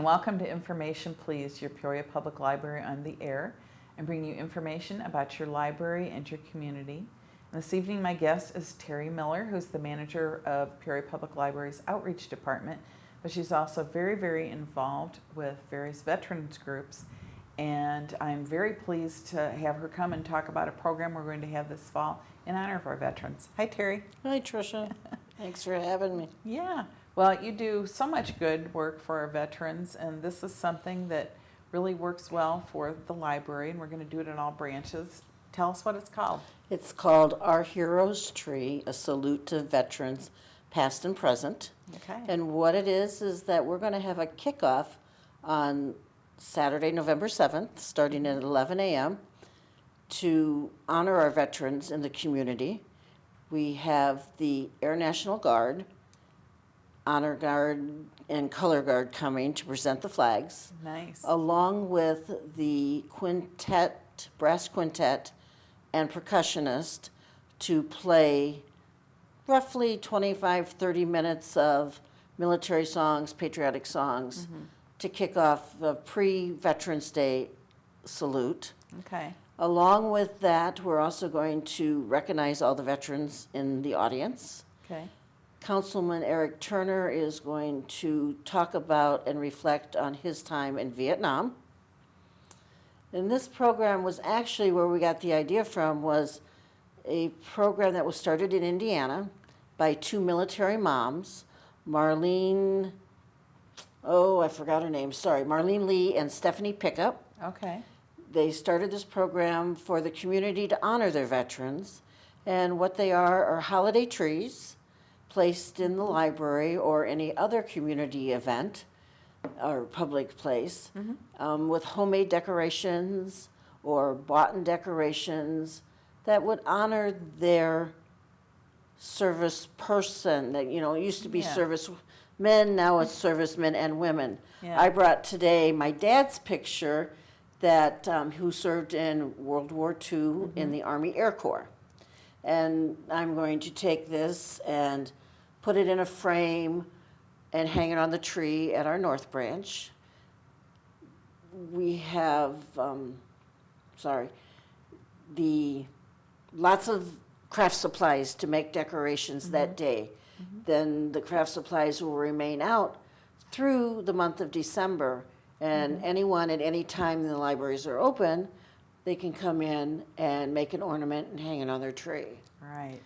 welcome to Information Please, your Peoria Public Library on the air, and bring you information about your library and your community. And this evening my guest is Teri Miller, who's the manager of Peoria Public Library's Outreach Department, but she's also very involved with various veterans groups. And I'm very pleased to have her come and talk about a program we're going to have this fall in honor of our veterans. Hi, Teri. Hi, Tricia. Thanks for having me. Yeah. Well, you do so much good work for our veterans, and this is something that really works well for the library, and we're going to do it in all branches. Tell us what it's called. It's called Our Heroes Tree, a salute to veterans past and present. Okay. And what it is that we're going to have a kickoff on Saturday, November 7th, starting at 11 a.m. to honor our veterans in the community. We have the Air National Guard, Honor Guard, and Color Guard coming to present the flags. Nice. Along with the quintet, brass quintet, and percussionist to play roughly 25-30 minutes of military songs, patriotic songs, to kick off the pre-Veterans Day salute. Okay. Along with that, we're also going to recognize all the veterans in the audience. Okay. Councilman Eric Turner is going to talk about and reflect on his time in Vietnam. And this program was actually where we got the idea from, was a program that was started in Indiana by two military moms, Marlene Lee and Stephanie Pickup. Okay. They started this program for the community to honor their veterans, and what they are holiday trees placed in the library or any other community event or public place, with homemade decorations or bought-in decorations that would honor their service person. That, you know, it used to be service men, now it's servicemen and women. Yeah. I brought today my dad's picture that who served in World War II in the Army Air Corps. And I'm going to take this and put it in a frame and hang it on the tree at our North Branch. We have, lots of craft supplies to make decorations that day. Then the craft supplies will remain out through the month of December, and anyone at any time the libraries are open, they can come in and make an ornament and hang it on their tree. Right.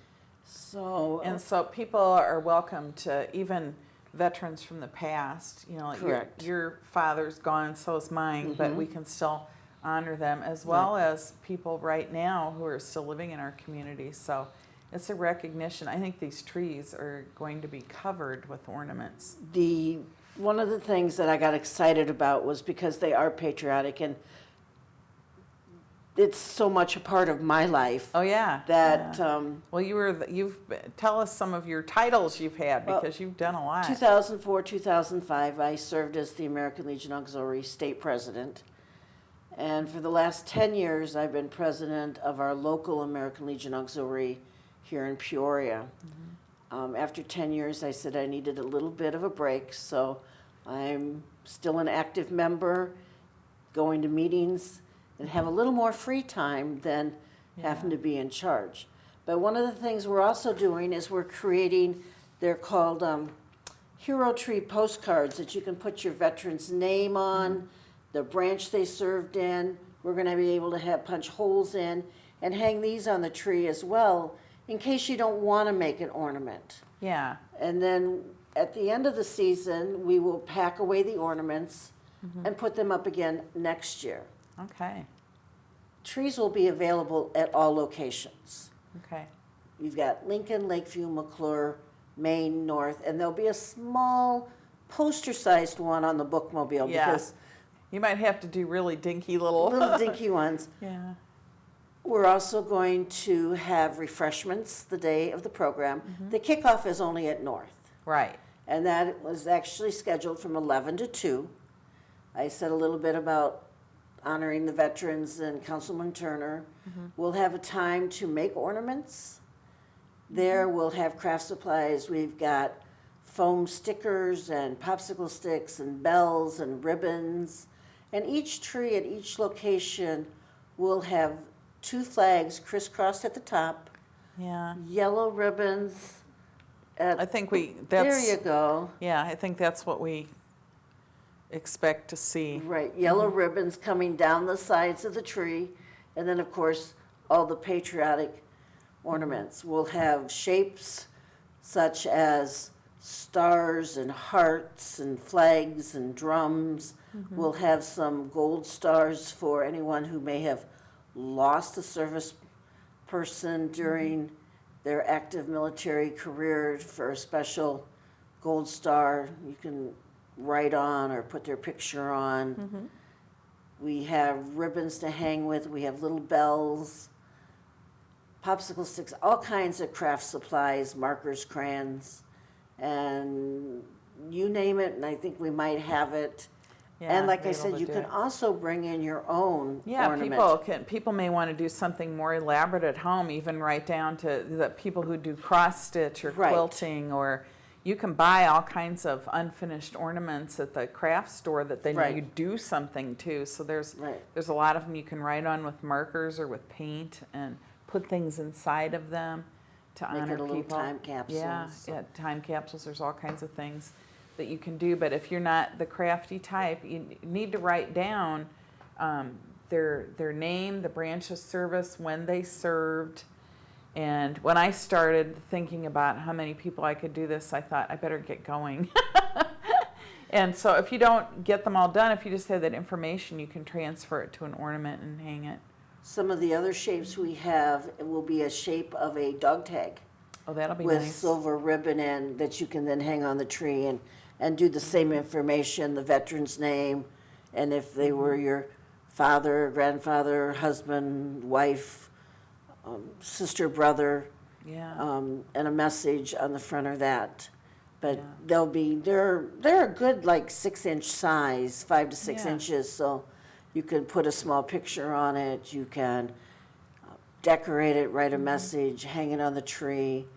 So So people are welcome to, even veterans from the past, you know, like Correct. your father's gone, so is mine, but we can still honor them, as well as people right now who are still living in our community. So it's a recognition. I think these trees are going to be covered with ornaments. One of the things that I got excited about was because they are patriotic, and it's so much a part of my life. Oh yeah. That Well, tell us some of your titles you've had, because you've done a lot. 2004, 2005, I served as the American Legion Auxiliary State President. And for the last 10 years, I've been president of our local American Legion Auxiliary here in Peoria. After 10 years, I said I needed a little bit of a break, so I'm still an active member, going to meetings, and have a little more free time than having to be in charge. But one of the things we're also doing is we're creating, they're called Hero Tree postcards that you can put your veteran's name on, the branch they served in. We're going to be able to have punch holes in and hang these on the tree as well, in case you don't want to make an ornament. Yeah. And then at the end of the season, we will pack away the ornaments and put them up again next year. Okay. Trees will be available at all locations. Okay. You've got Lincoln, Lakeview, McClure, Maine, North, and there'll be a small poster-sized one on the bookmobile, because you might have to do really dinky little dinky ones. Yeah. We're also going to have refreshments the day of the program. The kickoff is only at North. Right. And that was actually scheduled from 11 to 2. I said a little bit about honoring the veterans and Councilman Turner. We'll have a time to make ornaments. There we'll have craft supplies. We've got foam stickers and popsicle sticks and bells and ribbons. And each tree at each location will have 2 flags crisscrossed at the top, Yeah. yellow ribbons. I think There you go. Yeah, I think that's what we expect to see. Right, yellow ribbons coming down the sides of the tree. And then, of course, all the patriotic ornaments will have shapes such as stars and hearts and flags and drums. We'll have some gold stars for anyone who may have lost a service person during their active military career, for a special gold star you can write on or put their picture on. We have ribbons to hang with, we have little bells, popsicle sticks, all kinds of craft supplies, markers, crayons, and you name it, and I think we might have it. Yeah, And like be I able said, to you do can it. also bring in your own Yeah, ornament. people may want to do something more elaborate at home, even right down to the people who do cross stitch or Right. quilting, or you can buy all kinds of unfinished ornaments at the craft store that then Right. you do something to. So there's Right. a lot of them you can write on with markers or with paint and put things inside of them to Make honor it a little people. time capsule. Yeah, time capsules. There's all kinds of things that you can do. But if you're not the crafty type, you need to write down their name, the branch of service, when they served. And when I started thinking about how many people I could do this, I thought I better get going. And so if you don't get them all done, if you just have that information, you can transfer it to an ornament and hang it. Some of the other shapes we have will be a shape of a dog tag Oh, that'll be with nice. silver ribbon in that you can then hang on the tree and do the same information, the veteran's name, and if they were your father, grandfather, husband, wife, sister, brother, Yeah. and a message on the front of that. But Yeah. they're a good like 6-inch size, 5 to 6 Yeah. inches, so you can put a small picture on it, you can decorate it, write a message, hang it on the tree.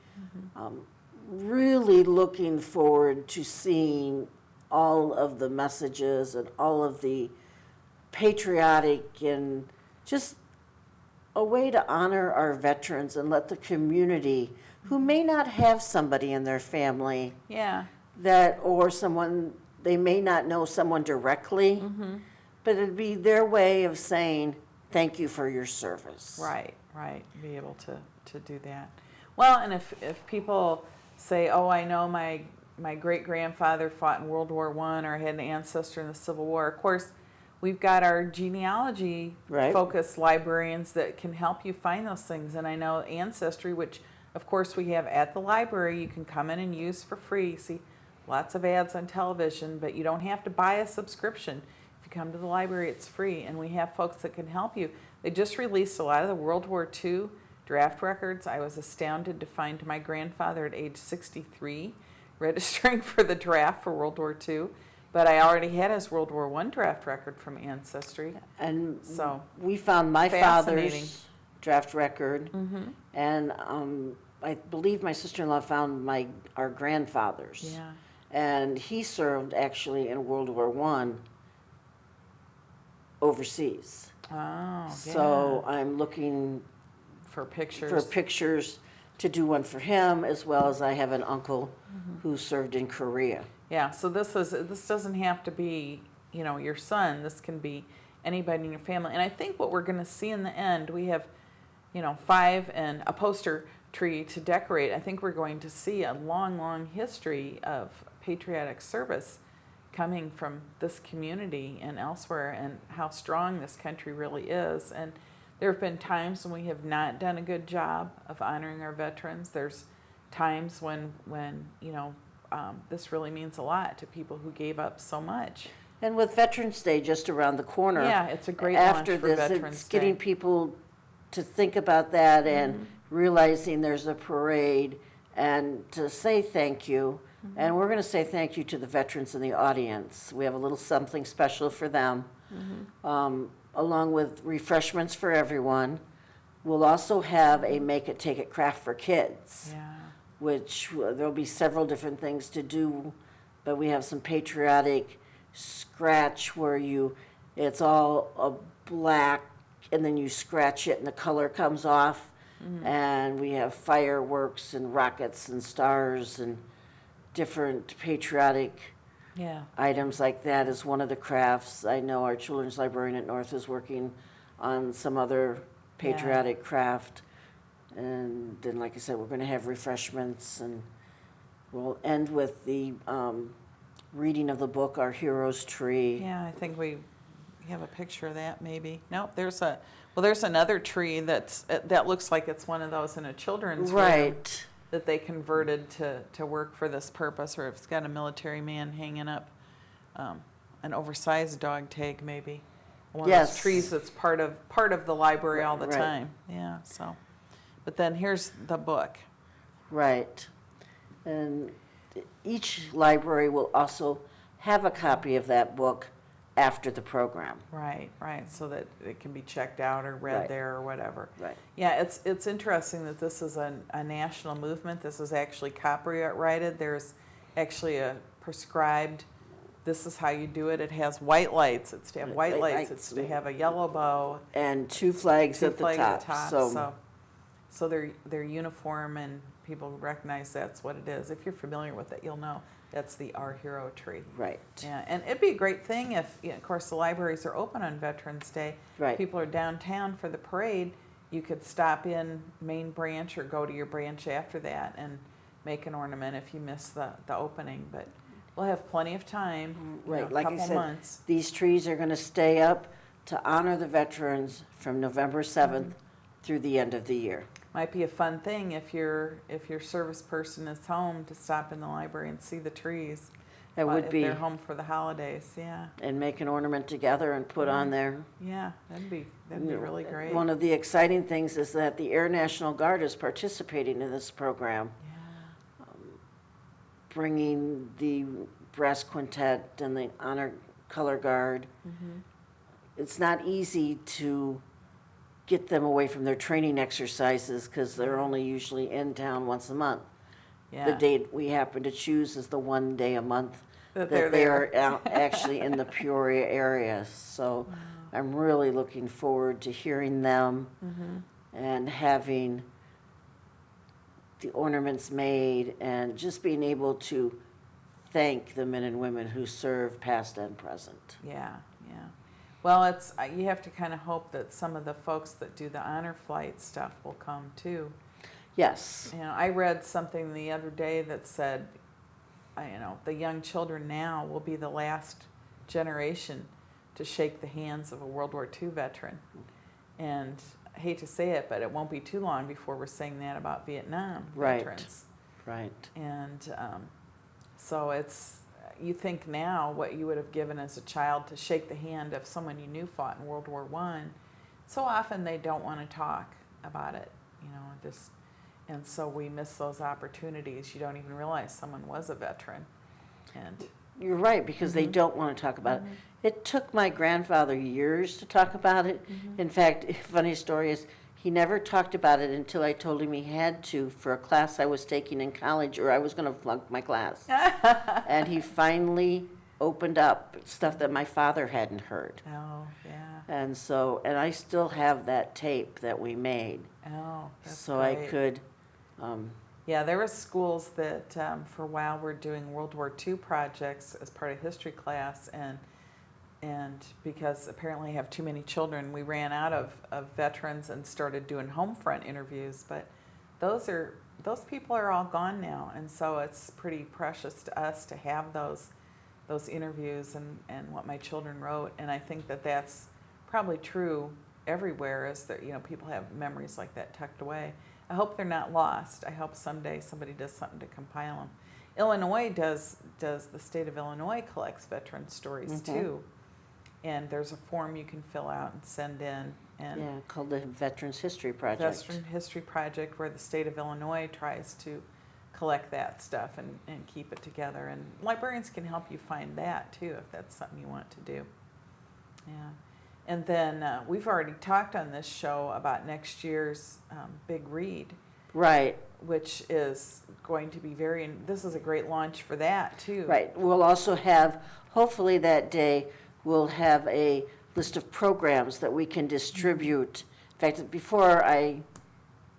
Really looking forward to seeing all of the messages and all of the patriotic and just a way to honor our veterans and let the community who may not have somebody in their family Yeah. that, or someone, they may not know someone directly, but it'd be their way of saying, thank you for your service. Right, right. Be able to do that. Well, and if people say, oh, I know my great-grandfather fought in World War I or had an ancestor in the Civil War, of course, we've got our genealogy Right. focused librarians that can help you find those things. And I know Ancestry, which of course we have at the library, you can come in and use for free. See lots of ads on television, but you don't have to buy a subscription. If you come to the library, it's free, and we have folks that can help you. They just released a lot of the World War II draft records. I was astounded to find my grandfather at age 63 registering for the draft for World War II. But I already had his World War I draft record from Ancestry. And So, we found my fascinating. father's draft record, and I believe my sister-in-law found our grandfather's. Yeah. And he served actually in World War I overseas. Oh, So yeah. I'm looking For pictures. for pictures to do one for him, as well as I have an uncle who served in Korea. Yeah, so this doesn't have to be, your son. This can be anybody in your family. And I think what we're going to see in the end, we have, 5 and a poster tree to decorate. I think we're going to see a long, long history of patriotic service coming from this community and elsewhere, and how strong this country really is. And there have been times when we have not done a good job of honoring our veterans. There's times when this really means a lot to people who gave up so much. And with Veterans Day just around the corner. Yeah, it's a great after launch for this, Veterans it's Day. getting people to think about that and realizing there's a parade and to say thank you. And we're going to say thank you to the veterans in the audience. We have a little something special for them, along with refreshments for everyone. We'll also have a make it, take it craft for kids. Yeah. which there'll be several different things to do, but we have some patriotic scratch where it's all a black, and then you scratch it and the color comes off. And we have fireworks and rockets and stars and different patriotic Yeah. items like that is one of the crafts. I know our children's librarian at North is working on some other patriotic craft. And then, like I said, we're going to have refreshments, and we'll end with the reading of the book, Our Hero's Tree. Yeah, I think we have a picture of that maybe. Nope, there's another tree that looks like it's one of those in a children's room Right. that they converted to work for this purpose, or it's got a military man hanging up an oversized dog tag maybe. One of Yes. those trees that's part of the library all the Right. time. Yeah, so. But then here's the book. Right. And each library will also have a copy of that book after the program. Right, so that it can be checked out or read Right. there or whatever. Right. Yeah, it's interesting that this is a national movement. This is actually copyrighted. There's actually a prescribed, this is how you do it. It has white lights. It's to have white lights. It's to have a yellow bow. And two flags Two at the flags top. at the top. So they're uniform, and people recognize that's what it is. If you're familiar with it, you'll know that's the Our Hero tree. Right. Yeah, and it'd be a great thing if, of course, the libraries are open on Veterans Day. Right. People are downtown for the parade. You could stop in main branch or go to your branch after that and make an ornament if you miss the opening. But we'll have plenty of time. Right. A Like I couple said, months. these trees are going to stay up to honor the veterans from November 7th through the end of the year. Might be a fun thing if your service person is home to stop in the library and see the trees. That would if be, they're home for the holidays. Yeah, and make an ornament together and put on there. yeah, that'd be really great. One of the exciting things is that the Air National Guard is participating in this program, Yeah. bringing the brass quintet and the honor color guard. Mm-hmm. It's not easy to get them away from their training exercises because they're only usually in town once a month. Yeah. The date we happen to choose is the one day a month That that they're they are actually in the Peoria area. So I'm really looking forward to hearing them and having the ornaments made and just being able to thank the men and women who serve past and present. Yeah. Well, you have to kind of hope that some of the folks that do the honor flight stuff will come too. Yes. I read something the other day that said, the young children now will be the last generation to shake the hands of a World War II veteran. And I hate to say it, but it won't be too long before we're saying that about Vietnam veterans. Right. And so you think now what you would have given as a child to shake the hand of someone you knew fought in World War I. So often they don't want to talk about it, and so we miss those opportunities. You don't even realize someone was a veteran. And You're right, because they don't want to talk about it. It took my grandfather years to talk about it. In fact, a funny story is he never talked about it until I told him he had to for a class I was taking in college, or I was going to flunk my class. And he finally opened up stuff that my father hadn't heard. Oh, yeah. And I still have that tape that we made. Oh, that's So great. I could, Yeah, there were schools that for a while were doing World War II projects as part of history class, and because apparently I have too many children, we ran out of veterans and started doing home front interviews. But those people are all gone now, and so it's pretty precious to us to have those interviews and what my children wrote. And I think that that's probably true everywhere, is that people have memories like that tucked away. I hope they're not lost. I hope someday somebody does something to compile them. Illinois the state of Illinois collects veteran stories too. And there's a form you can fill out and send in. And called the Veterans History Project. Veteran History Project, where the state of Illinois tries to collect that stuff and keep it together. And librarians can help you find that too, if that's something you want to do. Yeah. And then we've already talked on this show about next year's big read. Right, which is going to be this is a great launch for that too. right. We'll also have, hopefully that day, we'll have a list of programs that we can distribute. In fact, before I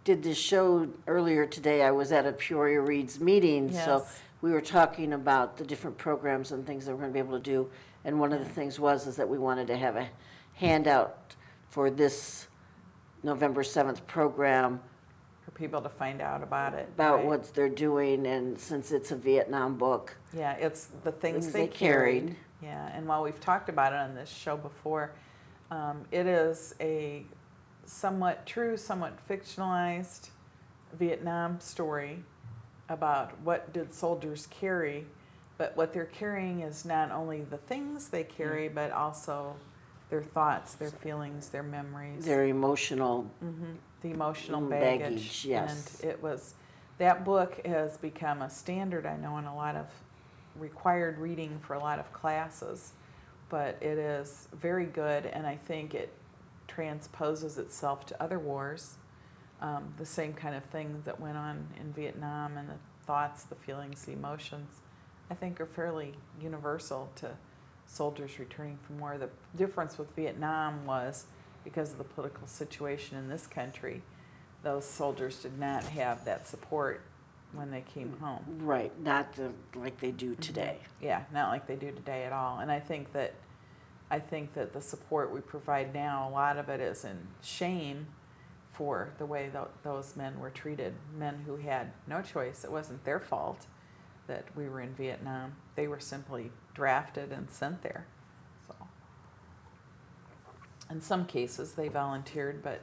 did this show earlier today, I was at a Peoria Reads meeting, so Yes. we were talking about the different programs and things that we're going to be able to do. And one of the things is that we wanted to have a handout for this November 7th program For people to find out about it. about right? what they're doing, and since it's a Vietnam book, Yeah, it's the things things they they carried. carried. Yeah, and while we've talked about it on this show before, it is a somewhat true, somewhat fictionalized Vietnam story about what did soldiers carry, but what they're carrying is not only the things they carry, but also their thoughts, their feelings, their memories. their emotional The emotional baggage, baggage. yes. And that book has become a standard, I know, in a lot of required reading for a lot of classes. But it is very good, and I think it transposes itself to other wars. The same kind of things that went on in Vietnam, and the thoughts, the feelings, the emotions, I think are fairly universal to soldiers returning from war. The difference with Vietnam was because of the political situation in this country, those soldiers did not have that support when they came home. right, not like they do today. Yeah, not like they do today at all. And I think that the support we provide now, a lot of it is in shame for the way those men were treated, men who had no choice. It wasn't their fault that we were in Vietnam. They were simply drafted and sent there. So, in some cases, they volunteered, but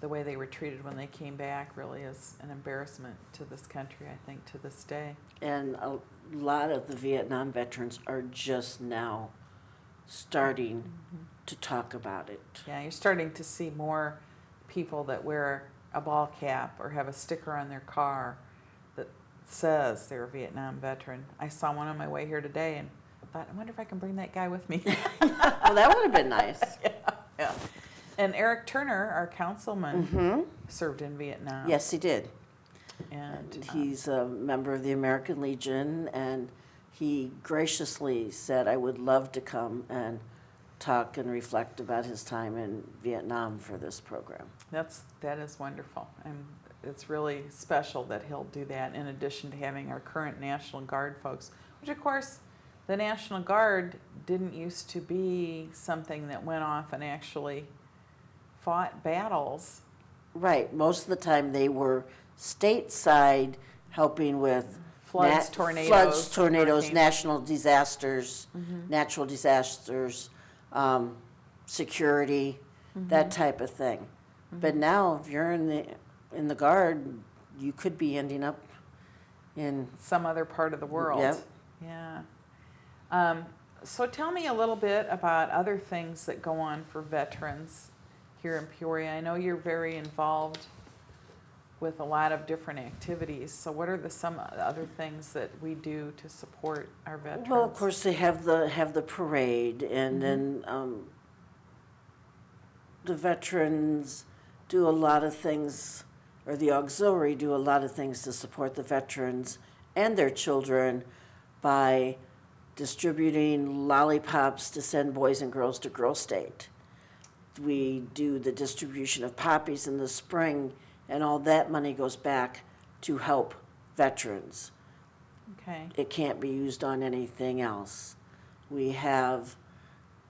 the way they were treated when they came back really is an embarrassment to this country, I think, to this day. And a lot of the Vietnam veterans are just now starting to talk about it. Yeah, you're starting to see more people that wear a ball cap or have a sticker on their car that says they're a Vietnam veteran. I saw one on my way here today and thought, I wonder if I can bring that guy with me. Well, that would have been nice. Yeah. And Eric Turner, our councilman, served in Vietnam. Yes, he did. And He's a member of the American Legion, and he graciously said, I would love to come and talk and reflect about his time in Vietnam for this program. that is wonderful. And it's really special that he'll do that in addition to having our current National Guard folks, which of course the National Guard didn't used to be something that went off and actually fought battles. Right, most of the time they were stateside helping with Floods, tornadoes, hurricanes. national disasters, natural disasters, security, that type of thing. But now, if you're in the Guard, you could be ending up in Some other part of the world. Yep. Yeah. So tell me a little bit about other things that go on for veterans here in Peoria. I know you're very involved with a lot of different activities. So what are some other things that we do to support our veterans? Well, of course, they have the parade, and then the veterans do a lot of things, or the auxiliary do a lot of things to support the veterans and their children by distributing lollipops to send boys and girls to Girl State. We do the distribution of poppies in the spring, and all that money goes back to help veterans. Okay. It can't be used on anything else. We have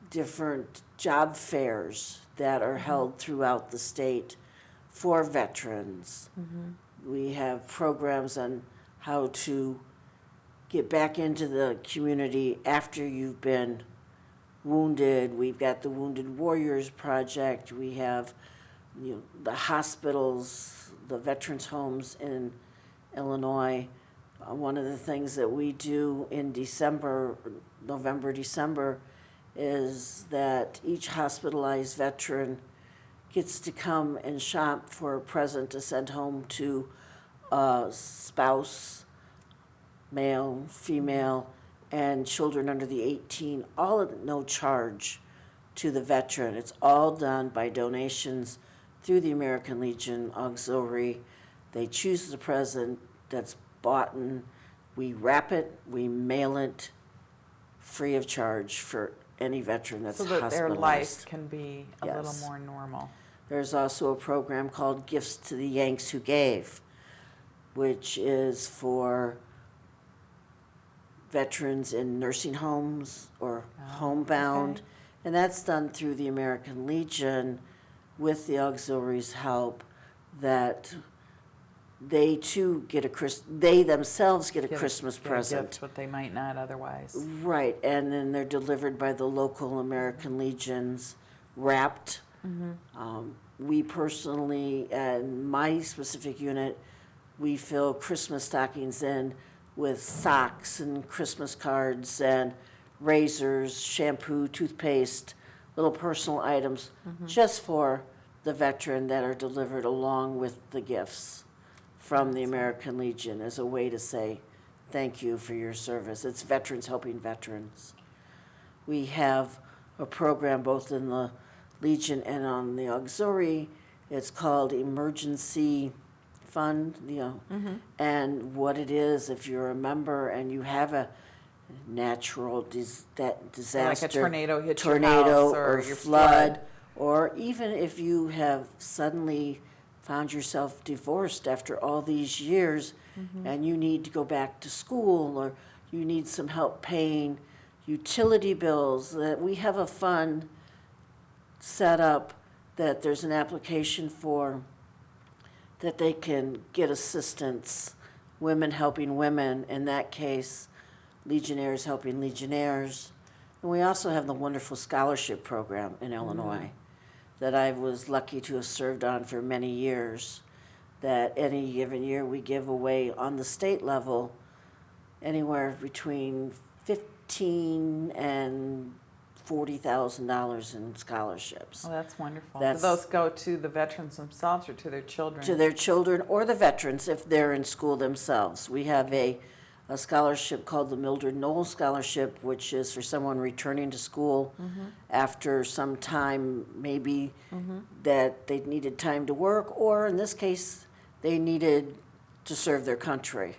different job fairs that are held throughout the state for veterans. We have programs on how to get back into the community after you've been wounded. We've got the Wounded Warriors Project. We have the hospitals, the veterans homes in Illinois. One of the things that we do in November, December, is that each hospitalized veteran gets to come and shop for a present to send home to a spouse, male, female, and children under the 18, all at no charge to the veteran. It's all done by donations through the American Legion Auxiliary They choose the present that's bought, and we wrap it, we mail it free of charge for any veteran that's So that hospitalized. their life can be a little Yes. more normal. There's also a program called Gifts to the Yanks Who Gave, which is for veterans in nursing homes or homebound. okay. And that's done through the American Legion with the auxiliaries' help, that they too get they themselves get a Christmas Get a present. gift, what they might not otherwise. Right, and then they're delivered by the local American Legions, wrapped. We personally, in my specific unit, we fill Christmas stockings in with socks and Christmas cards and razors, shampoo, toothpaste, little personal items, just for the veteran, that are delivered along with the gifts from the American Legion as a way to say thank you for your service. It's veterans helping veterans. We have a program both in the Legion and on the auxiliary. It's called Emergency Fund, and what it is, if you're a member and you have a natural disaster, Like a tornado hits your house or your flood. or even if you have suddenly found yourself divorced after all these years, and you need to go back to school, or you need some help paying utility bills, that we have a fund set up that there's an application for, that they can get assistance, women helping women, in that case, legionnaires helping legionnaires. And we also have the wonderful scholarship program in Illinois that I was lucky to have served on for many years, that any given year we give away on the state level anywhere between $15,000 and $40,000 in scholarships. Oh, that's wonderful. That's- Do those go to the veterans themselves or to their children? To their children or the veterans if they're in school themselves. We have a scholarship called the Mildred Knowles Scholarship, which is for someone returning to school after some time, maybe that they needed time to work, or in this case, they needed to serve their country.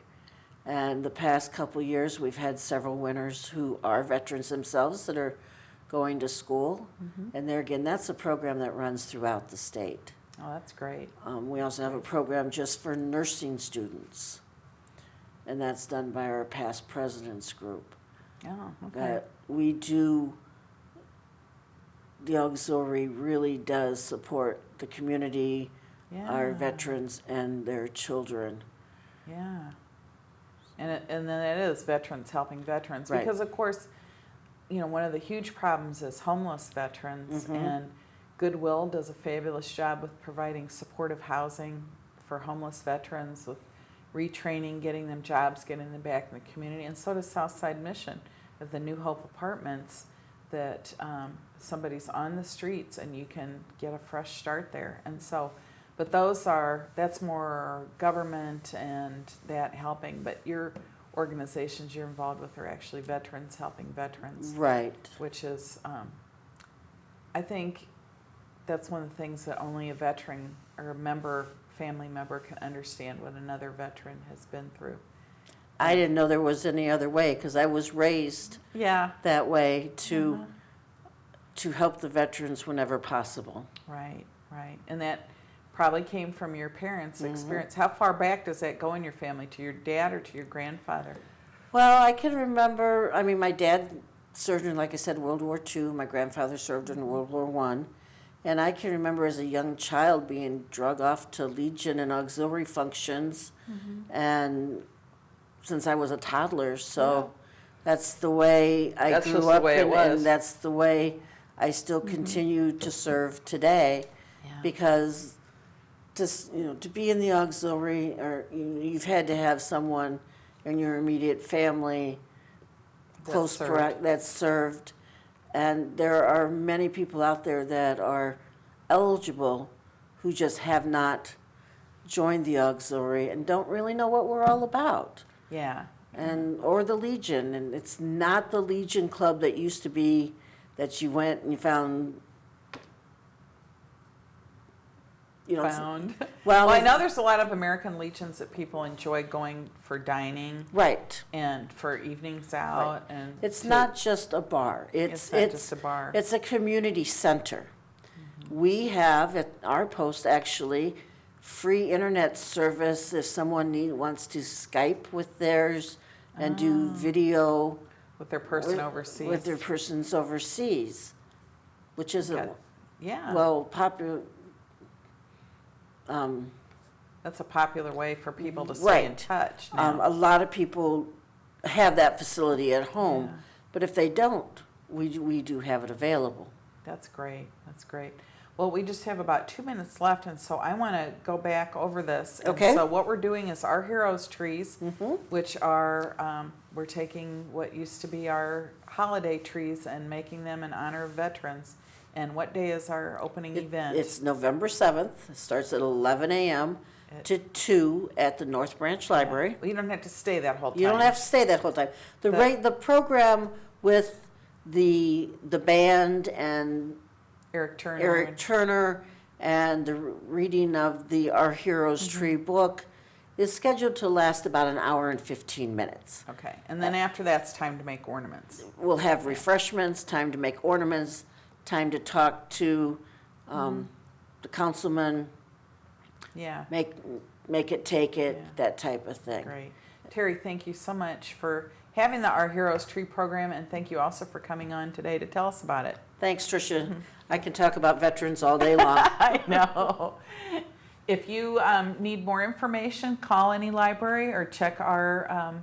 And the past couple years, we've had several winners who are veterans themselves that are going to school. And there again, that's a program that runs throughout the state. Oh, that's great. We also have a program just for nursing students, and that's done by our past presidents group. Oh, okay. That we do, the auxiliary really does support the community, our Yeah. veterans, and their children. Yeah. And then it is veterans helping veterans. Right. Because, of course, one of the huge problems is homeless veterans, and Goodwill does a fabulous job with providing supportive housing for homeless veterans, with retraining, getting them jobs, getting them back in the community. And so does Southside Mission with the New Hope Apartments, that somebody's on the streets and you can get a fresh start there. And so, but that's more government and that helping, but your organizations you're involved with are actually veterans helping veterans, Right. which is, I think that's one of the things that only a veteran or a family member can understand, what another veteran has been through. I didn't know there was any other way, because I was raised Yeah. that way to help the veterans whenever possible. Right, right. And that probably came from your parents' experience. How far back does that go in your family? To your dad or to your grandfather? Well, I can remember, my dad served in, like I said, World War II. My grandfather served in World War I. And I can remember as a young child being drug off to Legion and auxiliary functions, and since I was a toddler, so that's the way I That's grew just the up way it in, was. and that's the way I still continue to serve today, because just, to be in the auxiliary, or you've had to have someone in your immediate family that's served. And there are many people out there that are eligible who just have not joined the auxiliary and don't really know what we're all about. Yeah. Or the Legion, and it's not the Legion Club that used to be, that you went and you found you know, found. well, Well, I know there's a lot of American Legions that people enjoy going for dining right. and for evenings out, and It's not just a bar. It's not just a bar. It's a community center. We have at our post actually free internet service if someone wants to Skype with theirs and do video with their person overseas. with their persons overseas, which is Yeah. popular. That's a popular way for people to stay in Right. touch now. A lot of people have that facility at home, Yeah. but if they don't, we do have it available. That's great. That's great. Well, we just have about 2 minutes left, and so I want to go back over this. And Okay. so what we're doing is our heroes trees, Mm-hmm. which are we're taking what used to be our holiday trees and making them in honor of veterans. And what day is our opening event? It's November 7th. It starts at 11 a.m. to 2 at the North Branch Library. Well, you don't have to stay that whole time. You don't have to stay that whole time. The program with the band and Eric Turner. Eric Turner and the reading of the Our Heroes Tree book is scheduled to last about an hour and 15 minutes. Okay, and then after that, it's time to make ornaments. We'll have refreshments, time to make ornaments, time to talk to the councilman, Yeah, make it, take it, Yeah. that type of thing. great. Terry, thank you so much for having the Our Heroes Tree program, and thank you also for coming on today to tell us about it. Thanks, Tricia. I can talk about veterans all day long. I know. If you need more information, call any library or check our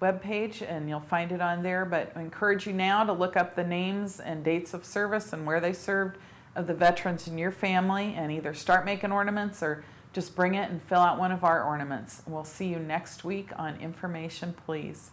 webpage and you'll find it on there. But I encourage you now to look up the names and dates of service and where they served of the veterans in your family and either start making ornaments or just bring it and fill out one of our ornaments. We'll see you next week on Information Please.